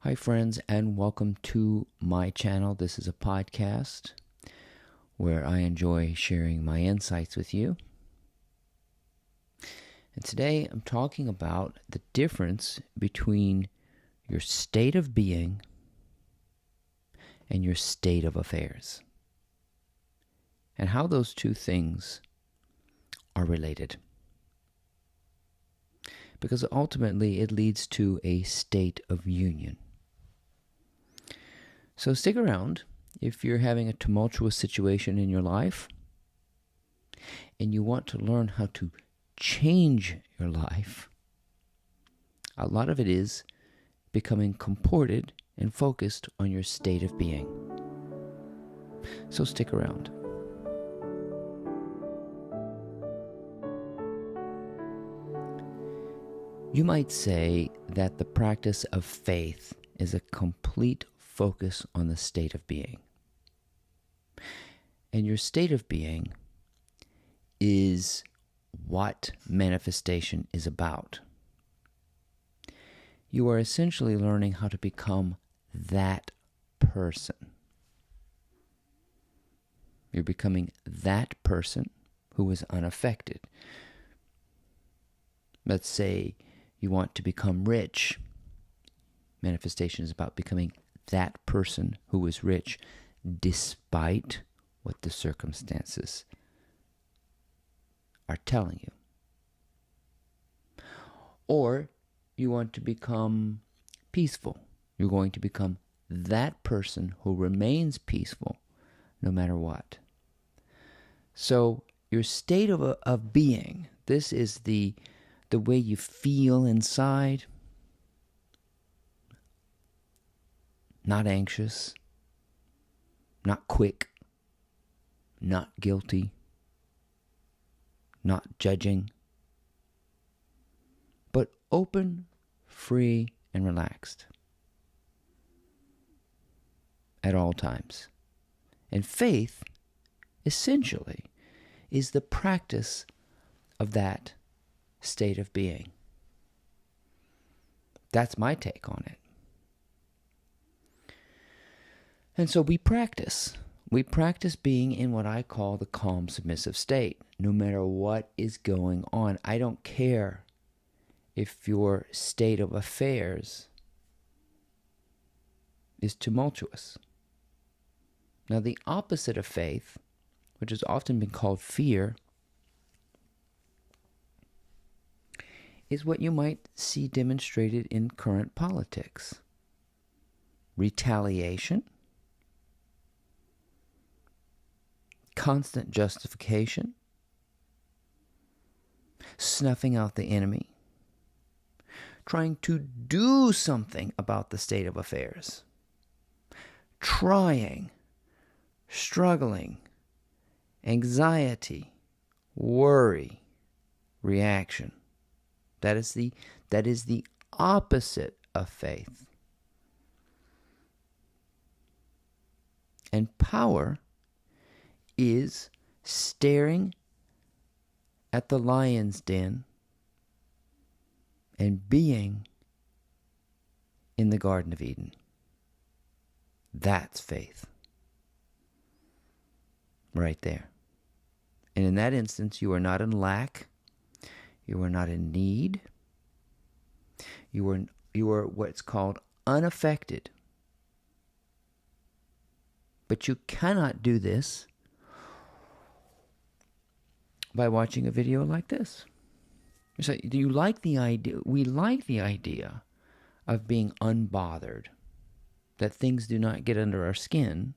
Hi, friends, and welcome to my channel. This is a podcast where I enjoy sharing my insights with you. And today I'm talking about the difference between your state of being and your state of affairs, and how those two things are related. Because ultimately it leads to a state of union. So stick around if you're having a tumultuous situation in your life and you want to learn how to change your life. A lot of it is becoming comported and focused on your state of being. So stick around. You might say that the practice of faith is a complete focus on the state of being. And your state of being is what manifestation is about. You are essentially learning how to become that person. You're becoming that person who is unaffected. Let's say you want to become rich. Manifestation is about becoming that person who is rich despite what the circumstances are telling you. Or you want to become peaceful. You're going to become that person who remains peaceful no matter what. So your state of being, this is the way you feel inside. Not anxious, not quick, not guilty, not judging, but open, free, and relaxed at all times. And faith, essentially, is the practice of that state of being. That's my take on it. And so we practice. We practice being in what I call the calm, submissive state, no matter what is going on. I don't care if your state of affairs is tumultuous. Now, the opposite of faith, which has often been called fear, is what you might see demonstrated in current politics. Retaliation, constant justification, snuffing out the enemy, trying to do something about the state of affairs, trying, struggling, anxiety, worry, reaction. That is the opposite of faith. And power is staring at the lion's den and being in the Garden of Eden. That's faith. Right there. And in that instance, you are not in lack. You are not in need. You are what's called unaffected. But you cannot do this by watching a video like this. So, do you like the idea? We like the idea of being unbothered, that things do not get under our skin,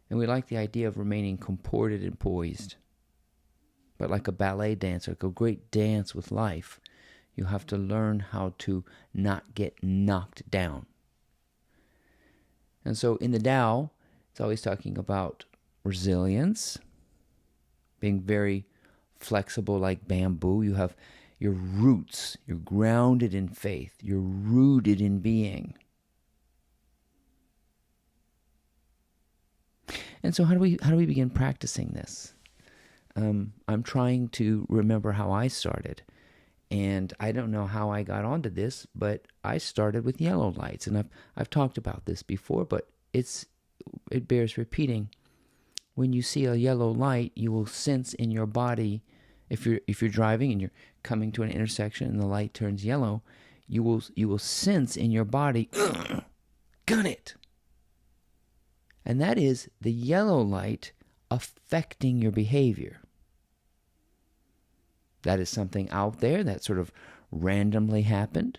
and we like the idea of remaining comported and poised. But like a ballet dancer, like a great dance with life, you have to learn how to not get knocked down. And so in the Tao, it's always talking about resilience, being very flexible like bamboo. You have your roots. You're grounded in faith. You're rooted in being. And so how do we begin practicing this? I'm trying to remember how I started. And I don't know how I got onto this, but I started with yellow lights. And I've talked about this before, but it bears repeating. When you see a yellow light, you will sense in your body, if you're driving and you're coming to an intersection and the light turns yellow, you will sense in your body, gun it. And that is the yellow light affecting your behavior. That is something out there that sort of randomly happened.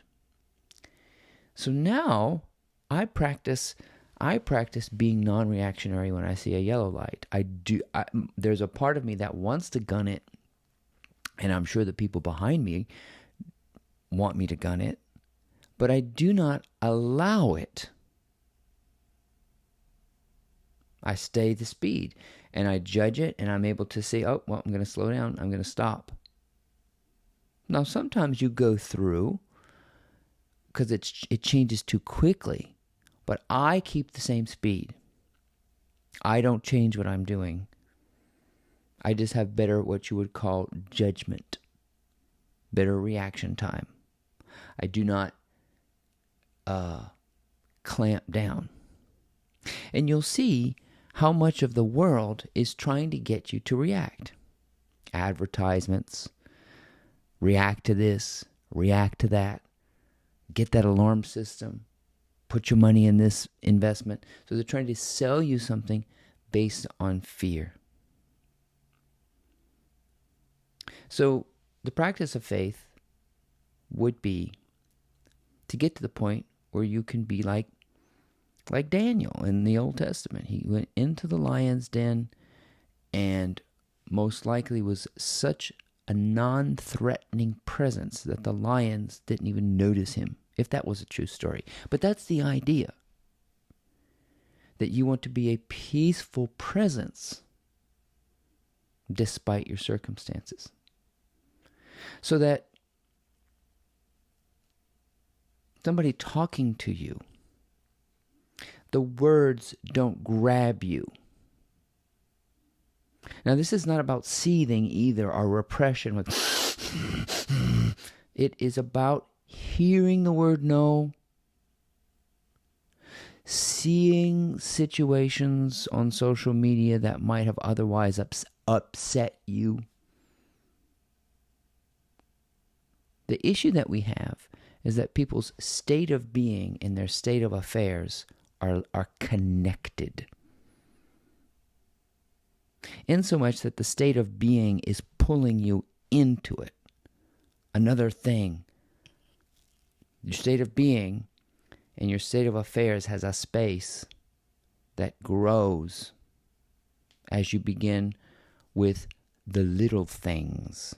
So now I practice being non-reactionary when I see a yellow light. There's a part of me that wants to gun it, and I'm sure the people behind me want me to gun it, but I do not allow it. I stay the speed, and I judge it, and I'm able to say, oh, well, I'm going to slow down. I'm going to stop. Now, sometimes you go through because it changes too quickly, but I keep the same speed. I don't change what I'm doing. I just have better, what you would call, judgment, better reaction time. I do not clamp down. And you'll see how much of the world is trying to get you to react. Advertisements, react to this, react to that, get that alarm system, put your money in this investment. So they're trying to sell you something based on fear. So the practice of faith would be to get to the point where you can be like Daniel in the Old Testament. He went into the lion's den and most likely was such a non-threatening presence that the lions didn't even notice him, if that was a true story. But that's the idea, that you want to be a peaceful presence despite your circumstances. So that somebody talking to you, the words don't grab you. Now, this is not about seething either or repression. It is about hearing the word no, seeing situations on social media that might have otherwise upset you. The issue that we have is that people's state of being and their state of affairs are connected. Insomuch that the state of being is pulling you into it. Another thing, your state of being and your state of affairs has a space that grows as you begin with the little things.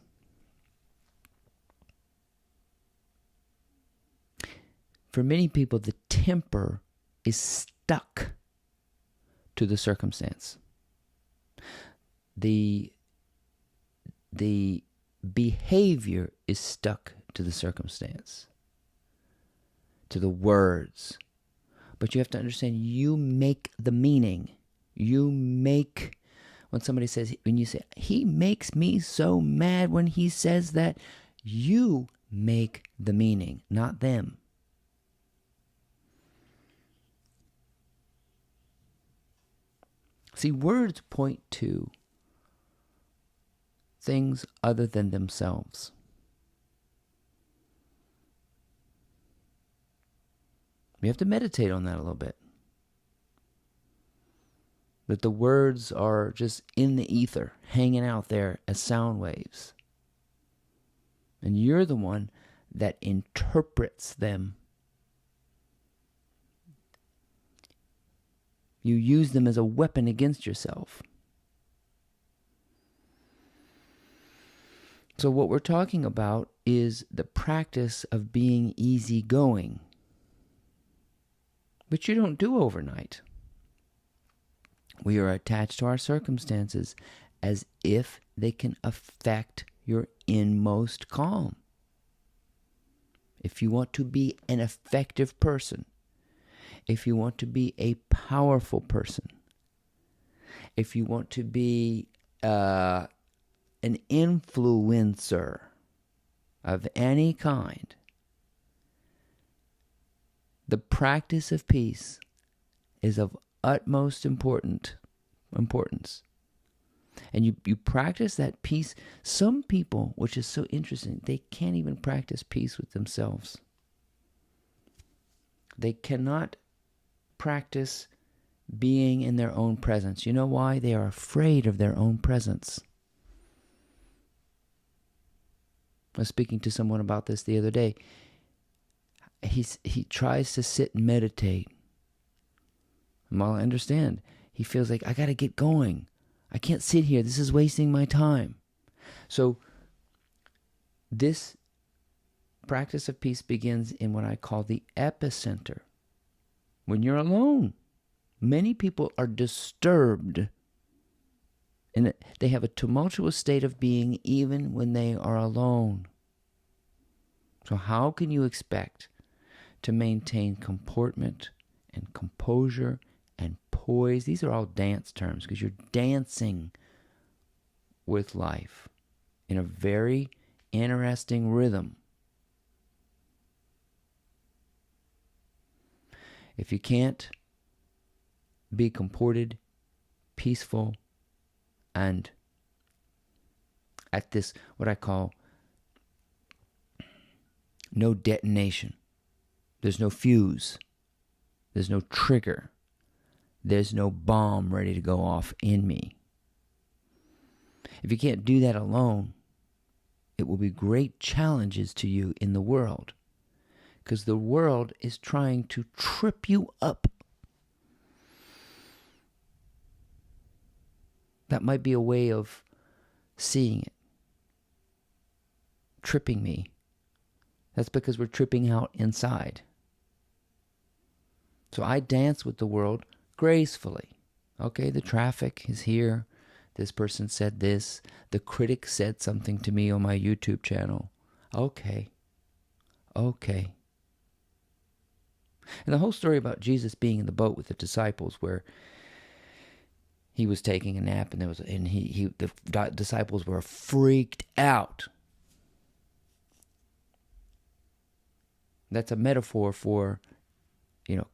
For many people, the temper is stuck to the circumstance. The behavior is stuck to the circumstance, to the words. But you have to understand, you make the meaning. When somebody says, when you say, he makes me so mad when he says that, you make the meaning, not them. See, words point to things other than themselves. We have to meditate on that a little bit. That the words are just in the ether, hanging out there as sound waves. And you're the one that interprets them. You use them as a weapon against yourself. So what we're talking about is the practice of being easygoing, which you don't do overnight. We are attached to our circumstances as if they can affect your inmost calm. If you want to be an effective person, if you want to be a powerful person, if you want to be an influencer, of any kind, the practice of peace is of utmost importance. And you practice that peace. Some people, which is so interesting, they can't even practice peace with themselves. They cannot practice being in their own presence. You know why? They are afraid of their own presence. I was speaking to someone about this the other day. He tries to sit and meditate. And while I understand, he feels like, I got to get going. I can't sit here. This is wasting my time. So this practice of peace begins in what I call the epicenter. When you're alone, many people are disturbed. And they have a tumultuous state of being even when they are alone. So how can you expect to maintain comportment and composure and poise? These are all dance terms because you're dancing with life in a very interesting rhythm. If you can't be comported, peaceful, and at this, what I call, no detonation. There's no fuse. There's no trigger. There's no bomb ready to go off in me. If you can't do that alone, it will be great challenges to you in the world, because the world is trying to trip you up. That might be a way of seeing it. Tripping me. That's because we're tripping out inside. So I dance with the world gracefully. Okay, the traffic is here. This person said this. The critic said something to me on my YouTube channel. Okay. And the whole story about Jesus being in the boat with the disciples, where he was taking a nap, and the disciples were freaked out. That's a metaphor for,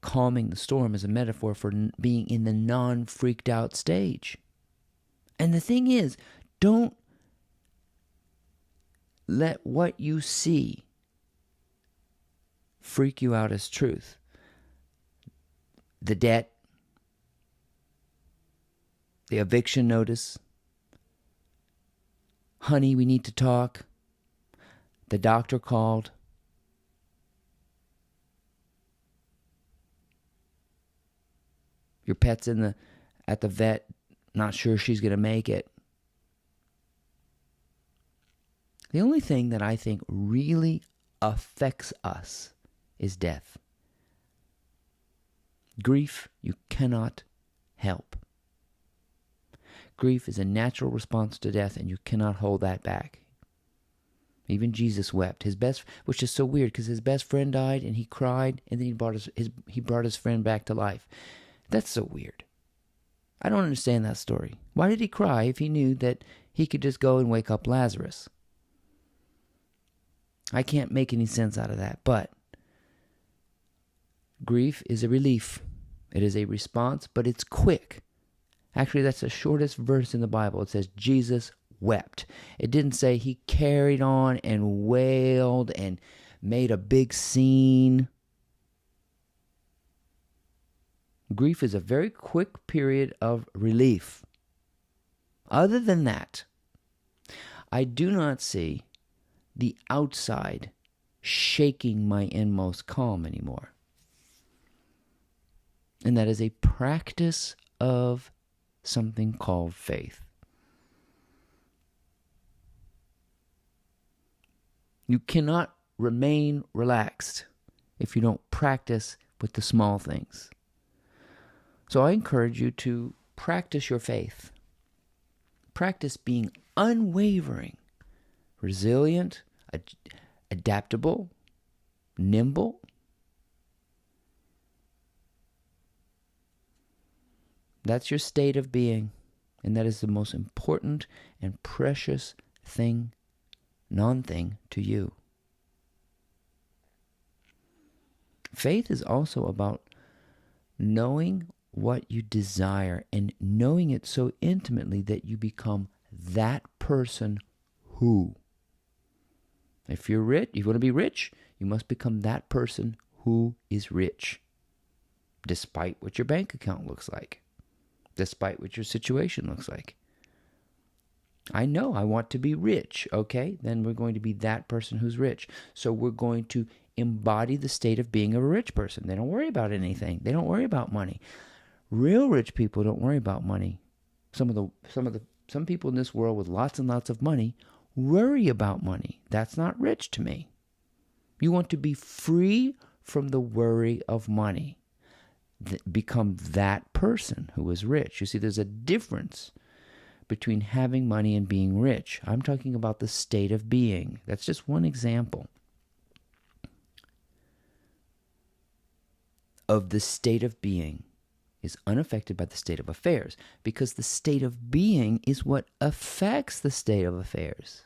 calming the storm is a metaphor for being in the non-freaked out stage. And the thing is, don't let what you see freak you out as truth. The debt, the eviction notice, honey, we need to talk, the doctor called, your pet's at the vet, not sure she's going to make it. The only thing that I think really affects us is death. Grief, you cannot help. Grief is a natural response to death, and you cannot hold that back. Even Jesus wept. Which is so weird, because his best friend died, and he cried, and then he brought his friend back to life. That's so weird. I don't understand that story. Why did he cry if he knew that he could just go and wake up Lazarus? I can't make any sense out of that, but grief is a relief. It is a response, but it's quick. Actually, that's the shortest verse in the Bible. It says Jesus wept. It didn't say he carried on and wailed and made a big scene. Grief is a very quick period of relief. Other than that, I do not see the outside shaking my inmost calm anymore. And that is a practice of something called faith. You cannot remain relaxed if you don't practice with the small things. So I encourage you to practice your faith. Practice being unwavering, resilient, adaptable, nimble. That's your state of being, and that is the most important and precious thing, non-thing to you. Faith is also about knowing what you desire and knowing it so intimately that you become that person who. If you're rich, you want to be rich, you must become that person who is rich, despite what your bank account looks like, despite what your situation looks like. I know I want to be rich, okay? Then we're going to be that person who's rich. So we're going to embody the state of being a rich person. They don't worry about anything. They don't worry about money. Real rich people don't worry about money. Some people in this world with lots and lots of money worry about money. That's not rich to me. You want to be free from the worry of money. Become that person who is rich. You see, there's a difference between having money and being rich. I'm talking about the state of being. That's just one example of the state of being is unaffected by the state of affairs, because the state of being is what affects the state of affairs.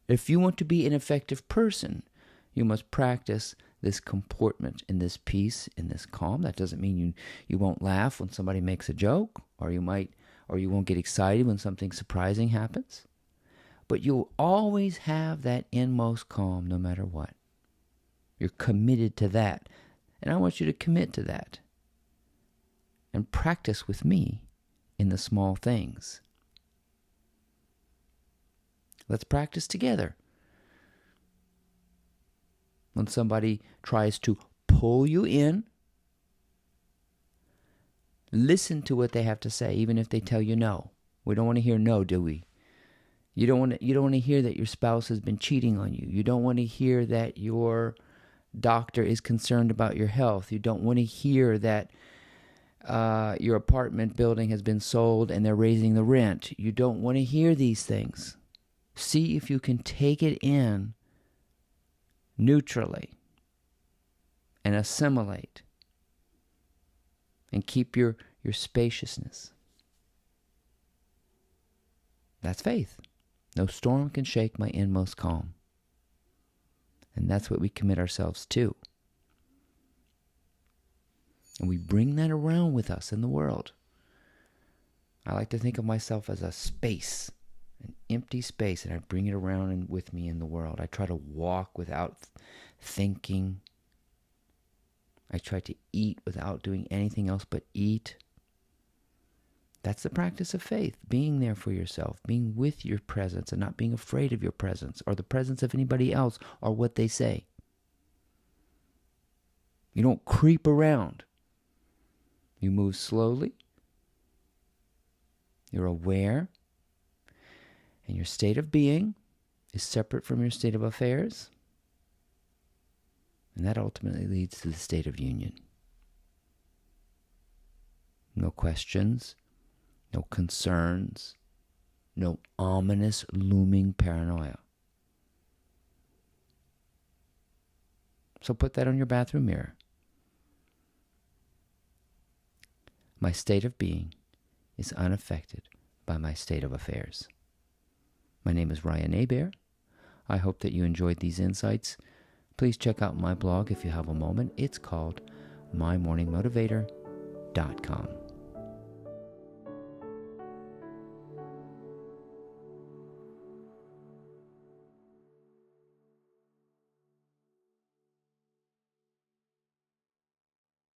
If you want to be an effective person, you must practice this comportment in this peace, in this calm. That doesn't mean you won't laugh when somebody makes a joke, or you won't get excited when something surprising happens. But you'll always have that inmost calm no matter what. You're committed to that. And I want you to commit to that. And practice with me in the small things. Let's practice together. When somebody tries to pull you in, listen to what they have to say, even if they tell you no. We don't want to hear no, do we? You don't want to hear that your spouse has been cheating on you. You don't want to hear that your doctor is concerned about your health. You don't want to hear that your apartment building has been sold and they're raising the rent. You don't want to hear these things. See if you can take it in neutrally and assimilate and keep your spaciousness. That's faith. No storm can shake my inmost calm. And that's what we commit ourselves to. And we bring that around with us in the world. I like to think of myself as a space, an empty space, and I bring it around with me in the world. I try to walk without thinking. I try to eat without doing anything else but eat. That's the practice of faith, being there for yourself, being with your presence and not being afraid of your presence or the presence of anybody else or what they say. You don't creep around. You move slowly. You're aware. And your state of being is separate from your state of affairs. And that ultimately leads to the state of union. No questions. No concerns, no ominous looming paranoia. So put that on your bathroom mirror. My state of being is unaffected by my state of affairs. My name is Ryan Hebert. I hope that you enjoyed these insights. Please check out my blog if you have a moment. It's called mymorningmotivator.com.